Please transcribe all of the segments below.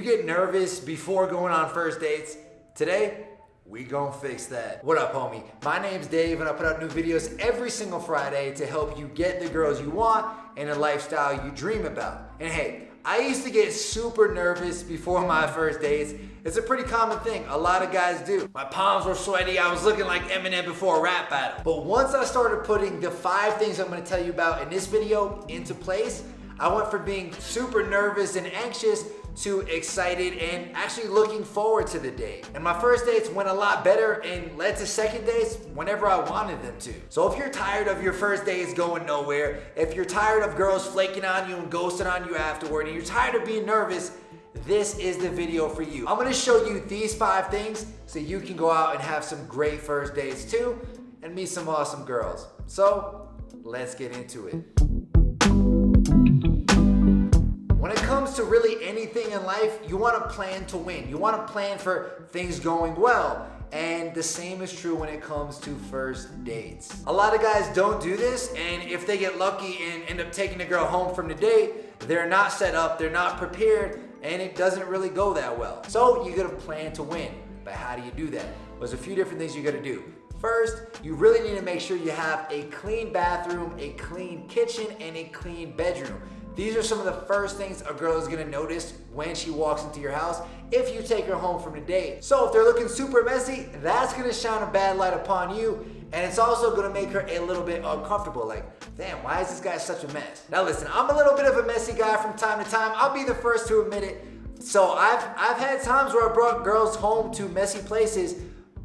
get nervous before going on first dates? Today, we gon' fix that. What up, homie? My name's Dave, and I put out new videos every single Friday to help you get the girls you want and the lifestyle you dream about. And hey, I used to get super nervous before my first dates. It's a pretty common thing. A lot of guys do. My palms were sweaty. I was looking like Eminem before a rap battle. But once I started putting the 5 things I'm gonna tell you about in this video into place, I went from being super nervous and anxious to excited and actually looking forward to the date. And my first dates went a lot better and led to second dates whenever I wanted them to. So if you're tired of your first dates going nowhere, if you're tired of girls flaking on you and ghosting on you afterward, and you're tired of being nervous, this is the video for you. I'm gonna show you these 5 things so you can go out and have some great first dates too and meet some awesome girls. So let's get into it. When it comes to really anything in life, you want to plan to win. You want to plan for things going well. And the same is true when it comes to first dates. A lot of guys don't do this, and if they get lucky and end up taking a girl home from the date, they're not set up, they're not prepared, and it doesn't really go that well. So you gotta plan to win. But how do you do that? Well, there's a few different things you gotta do. First, you really need to make sure you have a clean bathroom, a clean kitchen, and a clean bedroom. These are some of the first things a girl is gonna notice when she walks into your house if you take her home from the date. So if they're looking super messy, that's gonna shine a bad light upon you, and it's also gonna make her a little bit uncomfortable. Like, damn, why is this guy such a mess? Now listen, I'm a little bit of a messy guy from time to time. I'll be the first to admit it. So I've had times where I brought girls home to messy places,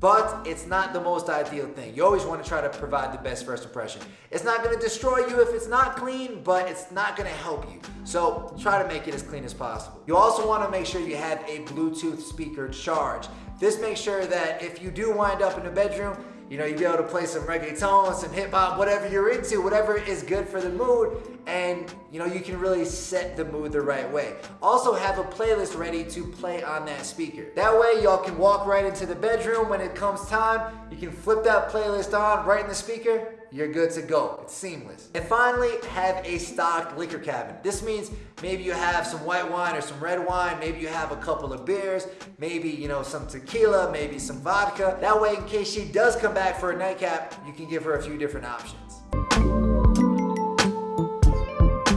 but it's not the most ideal thing. You always want to try to provide the best first impression. It's not going to destroy you if it's not clean, but it's not going to help you. So try to make it as clean as possible. You also want to make sure you have a Bluetooth speaker charged. This makes sure that if you do wind up in the bedroom, you'll be able to play some reggaeton, some hip hop, whatever you're into, whatever is good for the mood, and you can really set the mood the right way. Also have a playlist ready to play on that speaker. That way y'all can walk right into the bedroom when it comes time. You can flip that playlist on right in the speaker. You're good to go. It's seamless. And finally, have a stocked liquor cabinet. This means maybe you have some white wine or some red wine, maybe you have a couple of beers, maybe some tequila, maybe some vodka. That way, in case she does come back for a nightcap, you can give her a few different options.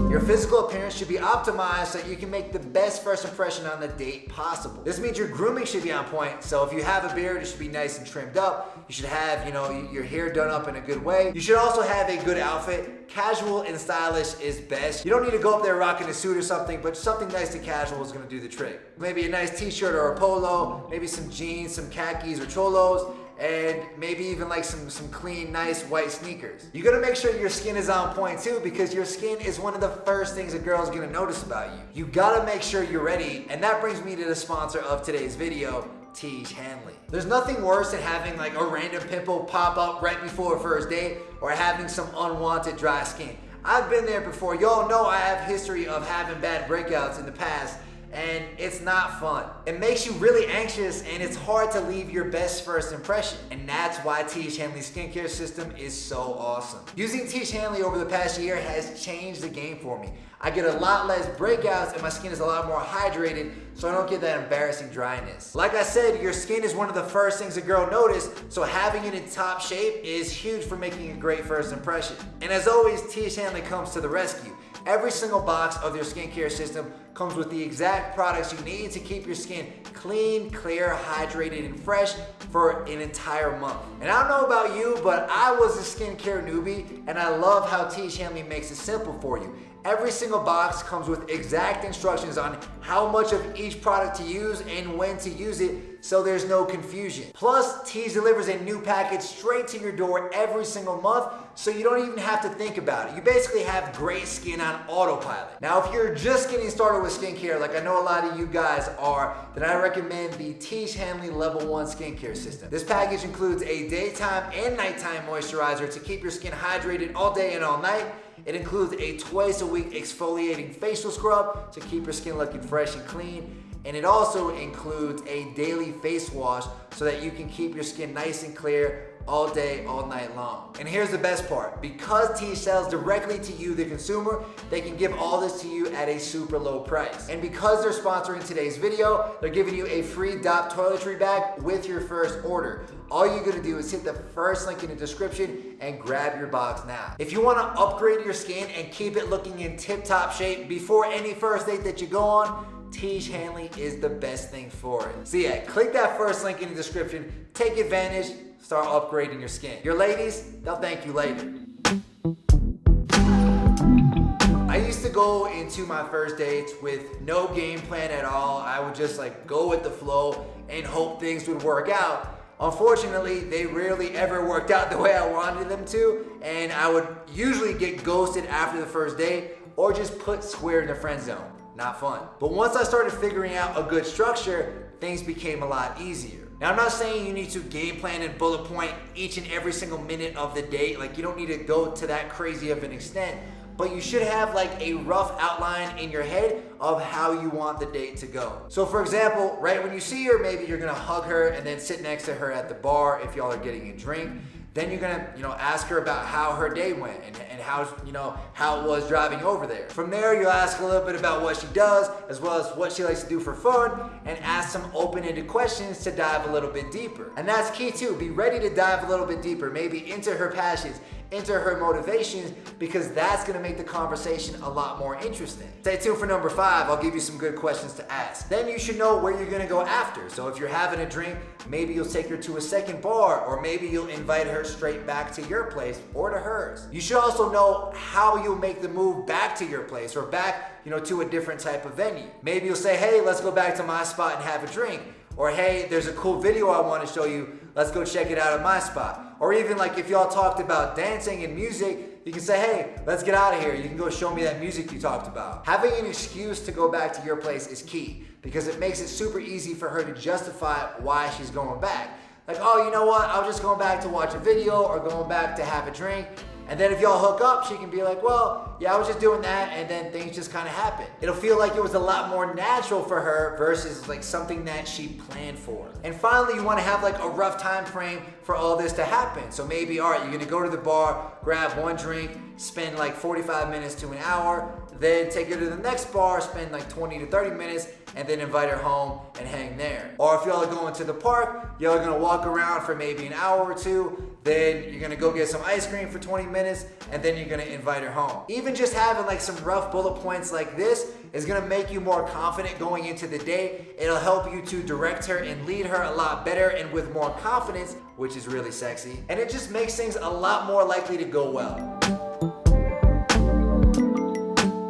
Your physical appearance should be optimized so you can make the best first impression on the date possible. This means your grooming should be on point. So if you have a beard, it should be nice and trimmed up. You should have, your hair done up in a good way. You should also have a good outfit. Casual and stylish is best. You don't need to go up there rocking a suit or something, but something nice and casual is gonna do the trick. Maybe a nice t-shirt or a polo, maybe some jeans, some khakis or cholos, and maybe even like some clean, nice white sneakers. You gotta make sure your skin is on point too, because your skin is one of the first things a girl's gonna notice about you. You gotta make sure you're ready, and that brings me to the sponsor of today's video, Tiege Hanley. There's nothing worse than having like a random pimple pop up right before a first date, or having some unwanted dry skin. I've been there before. Y'all know I have history of having bad breakouts in the past, and it's not fun. It makes you really anxious, and it's hard to leave your best first impression. And that's why Tiege Hanley's skincare system is so awesome. Using Tiege Hanley over the past year has changed the game for me. I get a lot less breakouts, and my skin is a lot more hydrated, so I don't get that embarrassing dryness. Like I said, your skin is one of the first things a girl notices, so having it in top shape is huge for making a great first impression. And as always, Tiege Hanley comes to the rescue. Every single box of their skincare system comes with the exact products you need to keep your skin clean, clear, hydrated, and fresh for an entire month. And I don't know about you, but I was a skincare newbie, and I love how Tiege Hanley makes it simple for you. Every single box comes with exact instructions on how much of each product to use and when to use it, so there's no confusion. Plus, Tiege delivers a new package straight to your door every single month, so you don't even have to think about it. You basically have great skin on autopilot. Now, if you're just getting started with skincare, like I know a lot of you guys are, then I recommend the Tiege Hanley Level 1 skincare system. This package includes a daytime and nighttime moisturizer to keep your skin hydrated all day and all night. It includes a twice a week exfoliating facial scrub to keep your skin looking fresh and clean. And it also includes a daily face wash so that you can keep your skin nice and clear all day, all night long. And here's the best part. Because Teej sells directly to you, the consumer, they can give all this to you at a super low price. And because they're sponsoring today's video, they're giving you a free DOP toiletry bag with your first order. All you're gonna do is hit the first link in the description and grab your box now. If you wanna upgrade your skin and keep it looking in tip-top shape before any first date that you go on, Teej handling is the best thing for it. So yeah, click that first link in the description, take advantage, start upgrading your skin. Your ladies, they'll thank you later. I used to go into my first dates with no game plan at all. I would just go with the flow and hope things would work out. Unfortunately, they rarely ever worked out the way I wanted them to, and I would usually get ghosted after the first date or just put square in the friend zone. Not fun. But once I started figuring out a good structure, things became a lot easier. Now, I'm not saying you need to game plan and bullet point each and every single minute of the date. You don't need to go to that crazy of an extent, but you should have a rough outline in your head of how you want the date to go. So for example, right when you see her, maybe you're gonna hug her and then sit next to her at the bar if y'all are getting a drink. Then you're gonna, ask her about how her day went and how it was driving over there. From there, you'll ask a little bit about what she does, as well as what she likes to do for fun, and ask some open-ended questions to dive a little bit deeper. And that's key too. Be ready to dive a little bit deeper, maybe into her passions, into her motivations, because that's gonna make the conversation a lot more interesting. Stay tuned for number 5. I'll give you some good questions to ask. Then you should know where you're gonna go after. So if you're having a drink, maybe you'll take her to a second bar, or maybe you'll invite her straight back to your place or to hers. You should also know how you'll make the move back to your place or back, to a different type of venue. Maybe you'll say, hey, let's go back to my spot and have a drink. Or hey, there's a cool video I want to show you. Let's go check it out at my spot. Or even if y'all talked about dancing and music, you can say, hey, let's get out of here. You can go show me that music you talked about. Having an excuse to go back to your place is key because it makes it super easy for her to justify why she's going back. Oh, you know what? I was just going back to watch a video or going back to have a drink. And then if y'all hook up, she can be like, well, yeah, I was just doing that, and then things just kind of happen. It'll feel like it was a lot more natural for her versus something that she planned for. And finally, you want to have a rough time frame for all this to happen. So maybe, all right, you're gonna go to the bar, grab one drink, spend 45 minutes to an hour, then take her to the next bar, spend 20 to 30 minutes, and then invite her home and hang there. Or if y'all are going to the park, y'all are gonna walk around for maybe an hour or two, then you're gonna go get some ice cream for 20 minutes, and then you're gonna invite her home. Even just having some rough bullet points like this is gonna make you more confident going into the day. It'll help you to direct her and lead her a lot better and with more confidence, which is really sexy. And it just makes things a lot more likely to go well.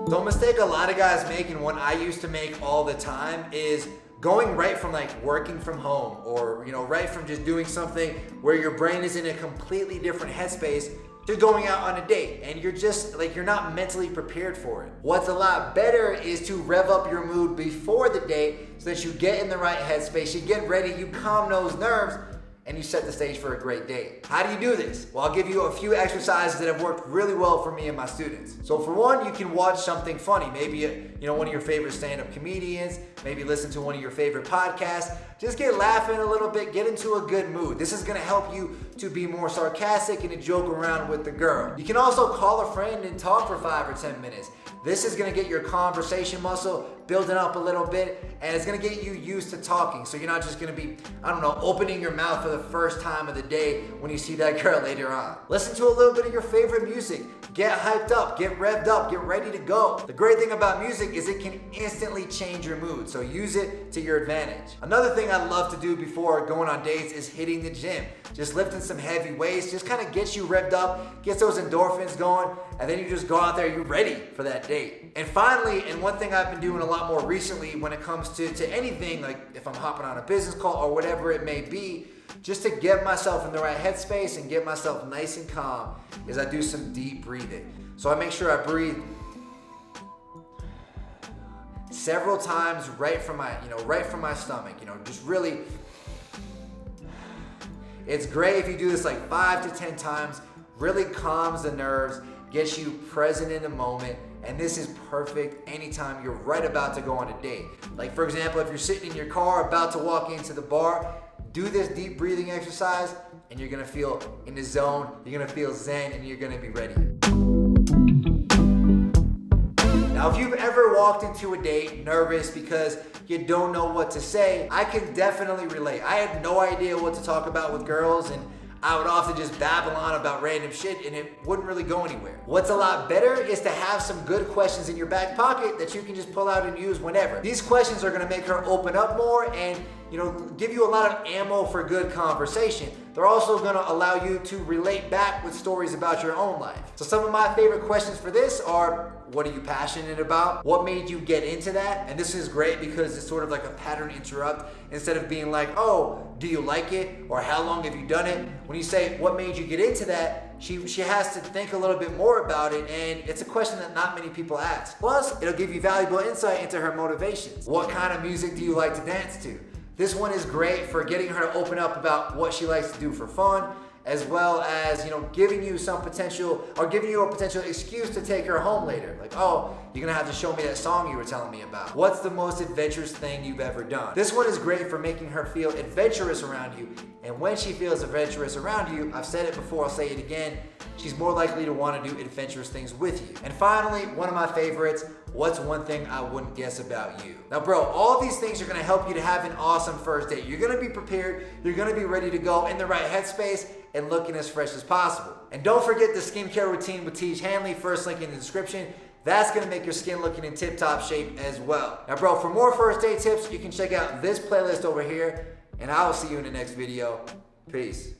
The mistake a lot of guys make, and one I used to make all the time, is going right from working from home or right from just doing something where your brain is in a completely different headspace to going out on a date, and you're just you're not mentally prepared for it. What's a lot better is to rev up your mood before the date so that you get in the right headspace, you get ready, you calm those nerves, and you set the stage for a great date. How do you do this? Well, I'll give you a few exercises that have worked really well for me and my students. So for one, you can watch something funny. Maybe one of your favorite stand-up comedians, maybe listen to one of your favorite podcasts. Just get laughing a little bit, get into a good mood. This is gonna help you to be more sarcastic and to joke around with the girl. You can also call a friend and talk for 5 or 10 minutes. This is gonna get your conversation muscle building up a little bit, and it's gonna get you used to talking. So you're not just gonna be, opening your mouth for the first time of the day when you see that girl later on. Listen to a little bit of your favorite music. Get hyped up, get revved up, get ready to go. The great thing about music is it can instantly change your mood, so use it to your advantage. Another thing I love to do before going on dates is hitting the gym. Just lifting some heavy weights, just kind of gets you revved up, gets those endorphins going, and then you just go out there, you're ready for that date. And finally, and one thing I've been doing a lot more recently when it comes to anything, if I'm hopping on a business call or whatever it may be, just to get myself in the right headspace and get myself nice and calm, is I do some deep breathing. So I make sure I breathe several times right from my stomach, just really. It's great if you do this 5 to 10 times, really calms the nerves, gets you present in the moment, And this is perfect anytime you're right about to go on a date. Like for example, if you're sitting in your car about to walk into the bar, do this deep breathing exercise and you're gonna feel in the zone, you're gonna feel zen, and you're gonna be ready. Now, if you've ever walked into a date nervous because you don't know what to say, I can definitely relate. I had no idea what to talk about with girls, and I would often just babble on about random shit and it wouldn't really go anywhere. What's a lot better is to have some good questions in your back pocket that you can just pull out and use whenever. These questions are gonna make her open up more and give you a lot of ammo for good conversation. They're also gonna allow you to relate back with stories about your own life. So some of my favorite questions for this are, what are you passionate about? What made you get into that? And this is great because it's sort of like a pattern interrupt. Instead of being like, oh, do you like it? Or how long have you done it? When you say, what made you get into that? She has to think a little bit more about it, and it's a question that not many people ask. Plus, it'll give you valuable insight into her motivations. What kind of music do you like to dance to? This one is great for getting her to open up about what she likes to do for fun, as well as giving you a potential excuse to take her home later. Like, oh, you're gonna have to show me that song you were telling me about. What's the most adventurous thing you've ever done? This one is great for making her feel adventurous around you. And when she feels adventurous around you, I've said it before, I'll say it again, she's more likely to want to do adventurous things with you. And finally, one of my favorites, what's one thing I wouldn't guess about you? Now, bro, all these things are gonna help you to have an awesome first date. You're gonna be prepared, you're gonna be ready to go in the right headspace and looking as fresh as possible. And don't forget the skincare routine with Tej Hanley, first link in the description. That's gonna make your skin looking in tip-top shape as well. Now, bro, for more first date tips, you can check out this playlist over here, and I will see you in the next video. Peace.